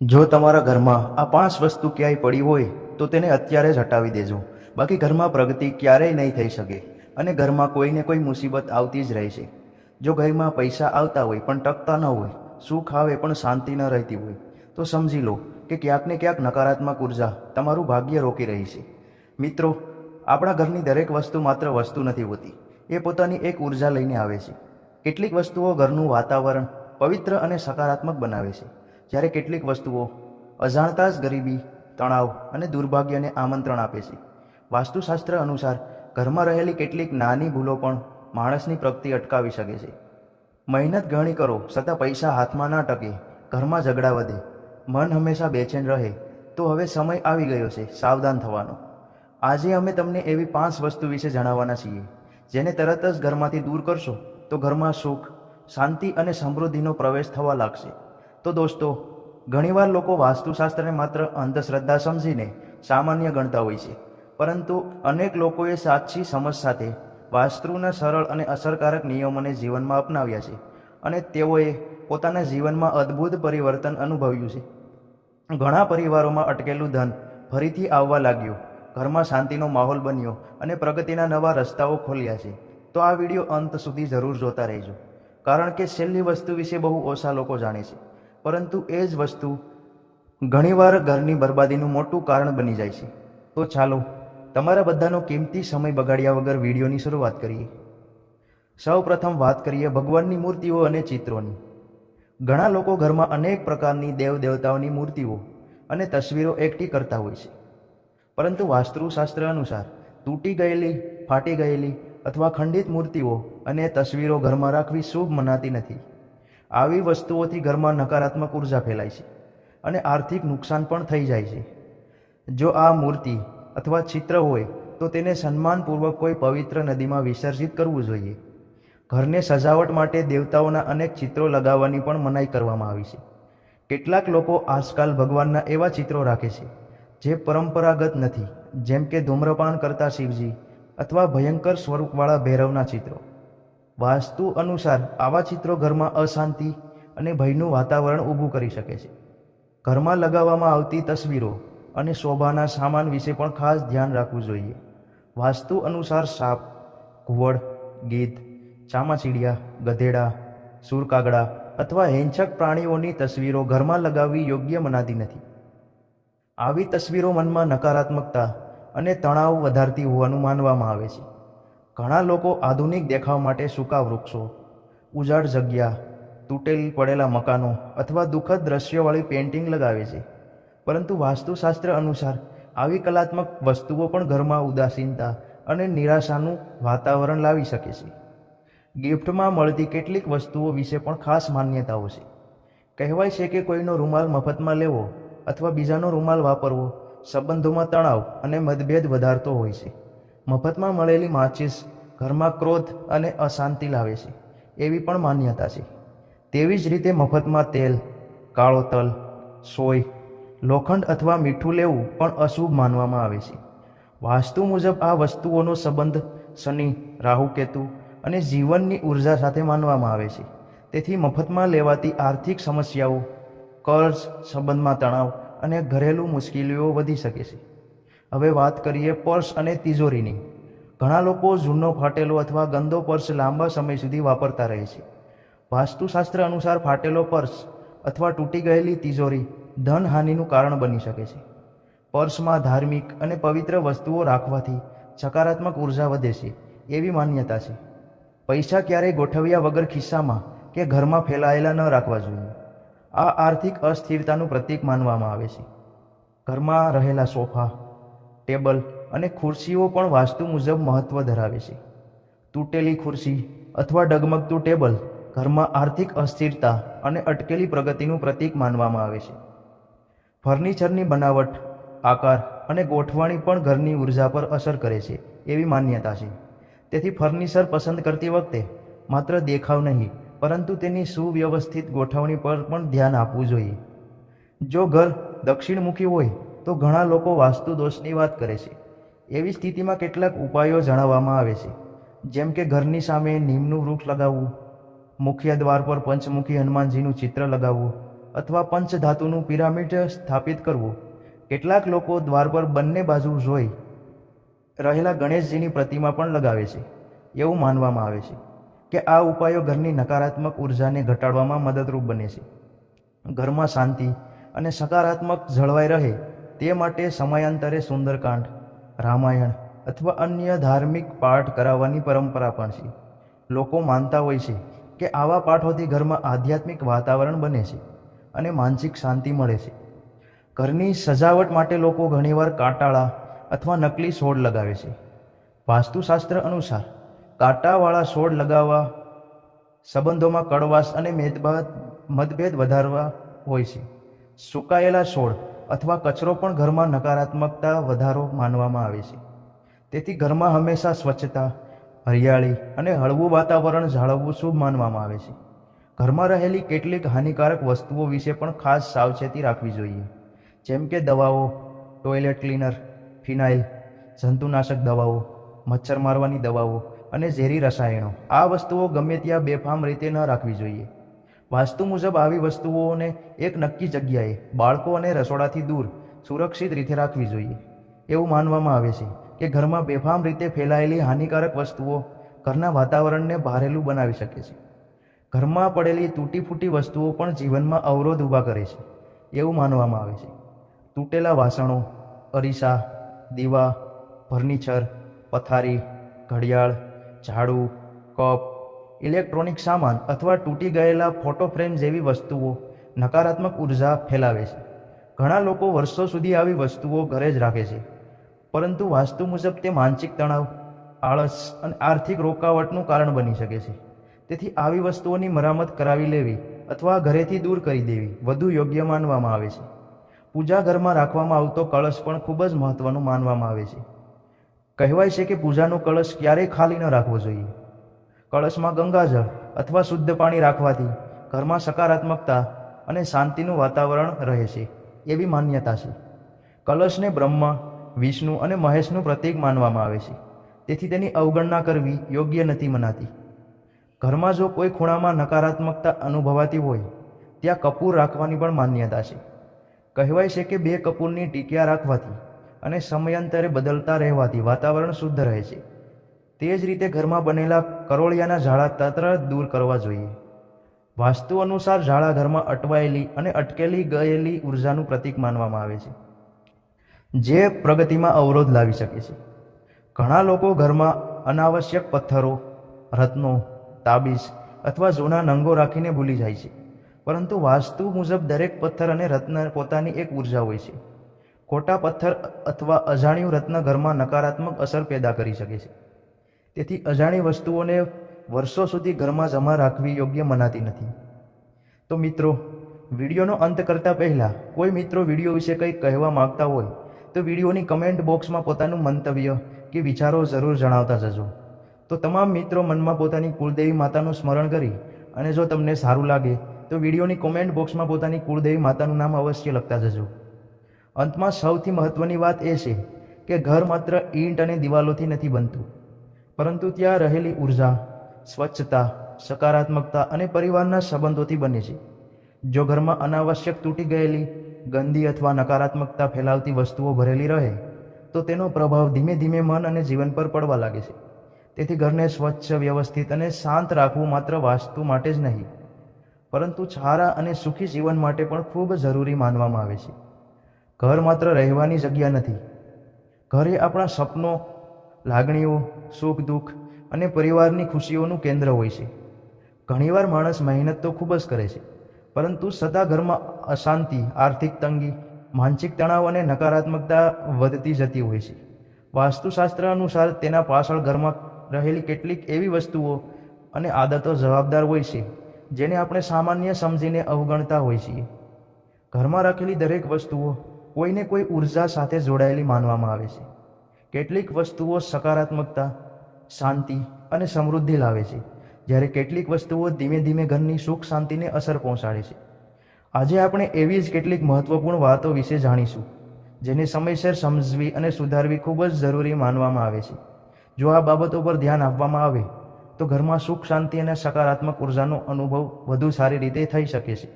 જો તમારા ઘરમાં આ 5 વસ્તુ ક્યાંય પડી હોય તો તેને અત્યારે જ હટાવી દેજો, બાકી ઘરમાં પ્રગતિ ક્યારેય નહીં થઈ શકે અને ઘરમાં કોઈને કોઈ મુસીબત આવતી જ રહેશે। જો ઘરમાં પૈસા આવતા હોય પણ ટકતા ન હોય, સુખ આવે પણ શાંતિ ન રહેતી હોય, તો સમજી લો કે ક્યાંક ને ક્યાંક નકારાત્મક ઉર્જા તમારું ભાગ્ય રોકી રહી છે। મિત્રો, આપણા ઘરની દરેક વસ્તુ માત્ર વસ્તુ નથી હોતી, એ પોતાની એક ઉર્જા લઈને આવે છે। કેટલીક વસ્તુઓ ઘરનું વાતાવરણ પવિત્ર અને સકારાત્મક બનાવે છે, જ્યારે કેટલીક વસ્તુઓ અજાણતા જ ગરીબી, તણાવ અને દુર્ભાગ્યને આમંત્રણ આપે છે। વાસ્તુશાસ્ત્ર અનુસાર ઘરમાં રહેલી કેટલીક નાની ભૂલો પણ માણસની પ્રગતિ અટકાવી શકે છે। મહેનત ઘણી કરો છતાં પૈસા હાથમાં ના ટકે, ઘરમાં ઝઘડા વધે, મન હંમેશા બેચેન રહે, તો હવે સમય આવી ગયો છે સાવધાન થવાનો। આજે અમે તમને એવી 5 વસ્તુ વિશે જણાવવાના છીએ જેને તરત જ ઘરમાંથી દૂર કરશો તો ઘરમાં સુખ, શાંતિ અને સમૃદ્ધિનો પ્રવેશ થવા લાગશે। તો દોસ્તો, ઘણીવાર લોકો વાસ્તુશાસ્ત્રને માત્ર અંધશ્રદ્ધા સમજીને સામાન્ય ગણતા હોય છે, પરંતુ અનેક લોકોએ સાચી સમજ સાથે વાસ્તુના સરળ અને અસરકારક નિયમોને જીવનમાં અપનાવ્યા છે અને તેઓએ પોતાના જીવનમાં અદ્ભુત પરિવર્તન અનુભવ્યું છે। ઘણા પરિવારોમાં અટકેલું ધન ફરીથી આવવા લાગ્યું, ઘરમાં શાંતિનો માહોલ બન્યો અને પ્રગતિના નવા રસ્તાઓ ખોલ્યા છે। તો આ વિડીયો અંત સુધી જરૂર જોતા રહેજો, કારણ કે છેલ્લી વસ્તુ વિશે બહુ ઓછા લોકો જાણે છે, પરંતુ એ જ વસ્તુ ઘણીવાર ઘરની બરબાદીનું મોટું કારણ બની જાય છે। તો ચાલો તમારા બધાનો કિંમતી સમય બગાડ્યા વગર વિડીયોની શરૂઆત કરીએ। સૌ પ્રથમ વાત કરીએ ભગવાનની મૂર્તિઓ અને ચિત્રોની। ઘણા લોકો ઘરમાં અનેક પ્રકારની દેવ દેવતાઓની મૂર્તિઓ અને તસવીરો એકઠી કરતા હોય છે, પરંતુ વાસ્તુશાસ્ત્ર અનુસાર તૂટી ગયેલી, ફાટી ગયેલી અથવા ખંડિત મૂર્તિઓ અને તસવીરો ઘરમાં રાખવી શુભ મનાતી નથી। આવી વસ્તુઓથી ઘરમાં નકારાત્મક ઉર્જા ફેલાય છે અને આર્થિક નુકસાન પણ થઈ જાય છે। જો આ મૂર્તિ અથવા ચિત્ર હોય તો તેને સન્માનપૂર્વક કોઈ પવિત્ર નદીમાં વિસર્જિત કરવું જોઈએ। ઘરને સજાવટ માટે દેવતાઓના અનેક ચિત્રો લગાવવાની પણ મનાઈ કરવામાં આવી છે। કેટલાક લોકો આજકાલ ભગવાનના એવા ચિત્રો રાખે છે જે પરંપરાગત નથી, જેમ કે ધૂમ્રપાન કરતા શિવજી અથવા ભયંકર સ્વરૂપવાળા ભૈરવના ચિત્રો। વાસ્તુ અનુસાર આવા ચિત્રો ઘરમાં અશાંતિ અને ભયનું વાતાવરણ ઊભું કરી શકે છે। ઘરમાં લગાવવામાં આવતી તસવીરો અને શોભાના સામાન વિશે પણ ખાસ ધ્યાન રાખવું જોઈએ। વાસ્તુ અનુસાર સાપ, ઘુવડ, ગીધ, ચામાચીડિયા, ગધેડા, સૂરકાગડા અથવા હિંસક પ્રાણીઓની તસવીરો ઘરમાં લગાવવી યોગ્ય મનાતી નથી। આવી તસવીરો મનમાં નકારાત્મકતા અને તણાવ વધારતી હોવાનું માનવામાં આવે છે। ઘણા લોકો આધુનિક દેખાવ માટે સૂકા વૃક્ષો, ઉજાડ જગ્યા, તૂટેલી પડેલા મકાનો અથવા દુઃખદ દ્રશ્યોવાળી પેઇન્ટિંગ લગાવે છે, પરંતુ વાસ્તુશાસ્ત્ર અનુસાર આવી કલાત્મક વસ્તુઓ પણ ઘરમાં ઉદાસીનતા અને નિરાશાનું વાતાવરણ લાવી શકે છે। ગિફ્ટમાં મળતી કેટલીક વસ્તુઓ વિશે પણ ખાસ માન્યતાઓ છે। કહેવાય છે કે કોઈનો રૂમાલ મફતમાં લેવો અથવા બીજાનો રૂમાલ વાપરવો સંબંધોમાં તણાવ અને મતભેદ વધારતો હોય છે। મફતમાં મળેલી માચિસ ઘરમાં ક્રોધ અને અશાંતિ લાવે છે, એવી પણ માન્યતા છે। તેવી જ રીતે મફતમાં તેલ, કાળો તલ, સોય, લોખંડ અથવા મીઠું લેવું પણ અશુભ માનવામાં આવે છે। વાસ્તુ મુજબ આ વસ્તુઓનો સંબંધ શનિ, રાહુ, કેતુ અને જીવનની ઉર્જા સાથે માનવામાં આવે છે। તેથી મફતમાં લેવાતી આર્થિક સમસ્યાઓ, કર્જ, સંબંધમાં તણાવ અને ઘરેલું મુશ્કેલીઓ વધી શકે છે। હવે વાત કરીએ પર્સ અને તિજોરીની। ઘણા લોકો જૂનો, ફાટેલો અથવા ગંદો પર્સ લાંબા સમય સુધી વાપરતા રહે છે। વાસ્તુશાસ્ત્ર અનુસાર ફાટેલો પર્સ અથવા તૂટી ગયેલી તિજોરી ધનહાનિનું કારણ બની શકે છે। પર્સમાં ધાર્મિક અને પવિત્ર વસ્તુઓ રાખવાથી સકારાત્મક ઉર્જા વધે છે, એવી માન્યતા છે। પૈસા ક્યારેય ગોઠવ્યા વગર ખિસ્સામાં કે ઘરમાં ફેલાયેલા ન રાખવા જોઈએ। આ આર્થિક અસ્થિરતાનું પ્રતીક માનવામાં આવે છે। ઘરમાં રહેલા સોફા, ટેબલ અને ખુરશીઓ પણ વાસ્તુ મુજબ મહત્વ ધરાવે છે। તૂટેલી ખુરશી અથવા ડગમગતું ટેબલ ઘરમાં આર્થિક અસ્થિરતા અને અટકેલી પ્રગતિનું પ્રતીક માનવામાં આવે છે। ફર્નિચરની બનાવટ, આકાર અને ગોઠવણી પણ ઘરની ઉર્જા પર અસર કરે છે, એવી માન્યતા છે। તેથી ફર્નિચર પસંદ કરતી વખતે માત્ર દેખાવ નહીં, પરંતુ તેની સુવ્યવસ્થિત ગોઠવણી પર પણ ધ્યાન આપવું જોઈએ। જો ઘર દક્ષિણમુખી હોય તો ઘણા લોકો વાસ્તુ દોષની વાત કરે છે। એવી સ્થિતિમાં કેટલાક ઉપાયો જણાવવામાં આવે છે, જેમ કે ઘરની સામે નીમનું વૃક્ષ લગાવવું, મુખ્ય દ્વાર પર પંચમુખી હનુમાનજીનું ચિત્ર લગાવવું અથવા પંચધાતુનું પિરામિડ સ્થાપિત કરવું. કેટલાક લોકો દ્વાર પર બંને બાજુ જોઈ રહેલા ગણેશજીની પ્રતિમા પણ લગાવે છે. એવું માનવામાં આવે છે કે આ ઉપાયો ઘરની નકારાત્મક ઉર્જાને ઘટાડવામાં મદદરૂપ બને છે. ઘરમાં શાંતિ અને સકારાત્મક જળવાઈ રહે તે માટે સમયાંતરે સુંદરકાંડ, રામાયણ અથવા અન્ય ધાર્મિક પાઠ કરાવવાની પરંપરા પણ છે. લોકો માનતા હોય છે કે આવા પાઠોથી ઘરમાં આધ્યાત્મિક વાતાવરણ બને છે અને માનસિક શાંતિ મળે છે. ઘરની સજાવટ માટે લોકો ઘણીવાર કાંટાળા અથવા નકલી છોડ લગાવે છે. વાસ્તુશાસ્ત્ર અનુસાર કાંટાવાળા છોડ લગાવવા સંબંધોમાં કડવાશ અને મતભેદ વધારવા હોય છે. સુકાયેલા છોડ અથવા કચરો પણ ઘરમાં નકારાત્મકતા વધારો માનવામાં આવે છે. તેથી ઘરમાં હંમેશા સ્વચ્છતા, હરિયાળી અને હળવું વાતાવરણ જાળવવું શુભ માનવામાં આવે છે. ઘરમાં રહેલી કેટલીક હાનિકારક વસ્તુઓ વિશે પણ ખાસ સાવચેતી રાખવી જોઈએ, જેમ કે દવાઓ, ટોયલેટ ક્લીનર, ફિનાઇલ, જંતુનાશક દવાઓ, મચ્છર મારવાની દવાઓ અને ઝેરી રસાયણો. આ વસ્તુઓ ગમે ત્યાં બેફામ રીતે ન રાખવી જોઈએ. વાસ્તુ મુજબ આવી વસ્તુઓને એક નક્કી જગ્યાએ, બાળકો અને રસોડાથી દૂર સુરક્ષિત રીતે રાખવી જોઈએ. એવું માનવામાં આવે છે કે ઘરમાં બેફામ રીતે ફેલાયેલી હાનિકારક વસ્તુઓ ઘરના વાતાવરણને ભારેલું બનાવી શકે છે. ઘરમાં પડેલી તૂટી ફૂટી વસ્તુઓ પણ જીવનમાં અવરોધ ઊભા કરે છે. એવું માનવામાં આવે છે. તૂટેલા વાસણો, અરીસા, દીવા, ફર્નિચર, પથારી, ઘડિયાળ, ઝાડુ, કપ, ઇલેક્ટ્રોનિક સામાન અથવા તૂટી ગયેલા ફોટો ફ્રેમ જેવી વસ્તુઓ નકારાત્મક ઉર્જા ફેલાવે છે. ઘણા લોકો વર્ષો સુધી આવી વસ્તુઓ ઘરે જ રાખે છે, પરંતુ વાસ્તુ મુજબ તે માનસિક તણાવ, આળસ અને આર્થિક રોકાવટનું કારણ બની શકે છે. તેથી આવી વસ્તુઓની મરામત કરાવી લેવી અથવા ઘરેથી દૂર કરી દેવી વધુ યોગ્ય માનવામાં આવે છે. પૂજા ઘરમાં રાખવામાં આવતો કળશ પણ ખૂબ જ મહત્વનું માનવામાં આવે છે. કહેવાય છે કે પૂજાનો કળશ ક્યારેય ખાલી ન રાખવો જોઈએ. કળશમાં ગંગાજળ અથવા શુદ્ધ પાણી રાખવાથી ઘરમાં સકારાત્મકતા અને શાંતિનું વાતાવરણ રહે છે, એવી માન્યતા છે. કળશને બ્રહ્મા, વિષ્ણુ અને મહેશનું પ્રતીક માનવામાં આવે છે, તેથી તેની અવગણના કરવી યોગ્ય નથી મનાતી. ઘરમાં જો કોઈ ખૂણામાં નકારાત્મકતા અનુભવાતી હોય, ત્યાં કપૂર રાખવાની પણ માન્યતા છે. કહેવાય છે કે 2 કપૂરની ટીકિયા રાખવાથી અને સમયાંતરે બદલતા રહેવાથી વાતાવરણ શુદ્ધ રહે છે. તે જ રીતે ઘરમાં બનેલા કરોળિયાના ઝાડા તરત દૂર કરવા જોઈએ. વાસ્તુ અનુસાર ઝાડા ઘરમાં અટવાયેલી અને અટકેલી ગયેલી ઉર્જાનું પ્રતીક માનવામાં આવે છે, જે પ્રગતિમાં અવરોધ લાવી શકે છે. ઘણા લોકો ઘરમાં અનાવશ્યક પથ્થરો, રત્નો, તાબીજ અથવા જૂના નંગો રાખીને ભૂલી જાય છે, પરંતુ વાસ્તુ મુજબ દરેક પથ્થર અને રત્ન પોતાની એક ઉર્જા હોય છે. ખોટા પથ્થર અથવા અજાણ્યું રત્ન ઘરમાં નકારાત્મક અસર પેદા કરી શકે છે. તેથી અજાણી વસ્તુઓને વર્ષો સુધી ઘરમાં જમા રાખવી યોગ્ય મનાતી નથી. તો મિત્રો, વિડીયોનો અંત કરતા પહેલાં કોઈ મિત્રો વિડીયો વિશે કંઈક કહેવા માંગતા હોય તો વિડીયોની કમેન્ટ બોક્સમાં પોતાનું મંતવ્ય કે વિચારો જરૂર જણાવતા જજો. તો તમામ મિત્રો મનમાં પોતાની કુળદેવી માતાનું સ્મરણ કરી અને જો તમને સારું લાગે તો વિડીયોની કોમેન્ટ બોક્સમાં પોતાની કુળદેવી માતાનું નામ અવશ્ય લખતા જજો. અંતમાં સૌથી મહત્વની વાત એ છે કે ઘર માત્ર ઈંટ અને દિવાલોથી નથી બનતું, પરંતુ ત્યાં રહેલી ઉર્જા, સ્વચ્છતા, સકારાત્મકતા અને પરિવારના સંબંધોથી બને છે. જો ઘરમાં અનાવશ્યક તૂટી ગયેલી, ગંદી અથવા નકારાત્મકતા ફેલાવતી વસ્તુઓ ભરેલી રહે તો તેનો પ્રભાવ ધીમે ધીમે મન અને જીવન પર પડવા લાગે છે. તેથી ઘરને સ્વચ્છ, વ્યવસ્થિત અને શાંત રાખવું માત્ર વાસ્તુ માટે જ નહીં, પરંતુ સારા અને સુખી જીવન માટે પણ ખૂબ જરૂરી માનવામાં આવે છે. ઘર માત્ર રહેવાની જગ્યા નથી. ઘર એ આપણા સપનો, લાગણીઓ, સુખ દુઃખ અને પરિવારની ખુશીઓનું કેન્દ્ર હોય છે. ઘણીવાર માણસ મહેનત તો ખૂબ જ કરે છે, પરંતુ છતાં ઘરમાં અશાંતિ, આર્થિક તંગી, માનસિક તણાવ અને નકારાત્મકતા વધતી જતી હોય છે. વાસ્તુશાસ્ત્ર અનુસાર તેના પાછળ ઘરમાં રહેલી કેટલીક એવી વસ્તુઓ અને આદતો જવાબદાર હોય છે જેને આપણે સામાન્ય સમજીને અવગણતા હોઈએ છીએ. ઘરમાં રાખેલી દરેક વસ્તુઓ કોઈને કોઈ ઉર્જા સાથે જોડાયેલી માનવામાં આવે છે. કેટલીક વસ્તુઓ સકારાત્મકતા, શાંતિ અને સમૃદ્ધિ લાવે છે, જ્યારે કેટલીક વસ્તુઓ ધીમે ધીમે ઘરની સુખ શાંતિને અસર પહોંચાડે છે. આજે આપણે એવી જ કેટલીક મહત્વપૂર્ણ વાતો વિશે જાણીશું જેને સમયસર સમજવી અને સુધારવી ખૂબ જ જરૂરી માનવામાં આવે છે. જો આ બાબતો પર ધ્યાન આપવામાં આવે તો ઘરમાં સુખ શાંતિ અને સકારાત્મક ઉર્જાનો અનુભવ વધુ સારી રીતે થઈ શકે છે.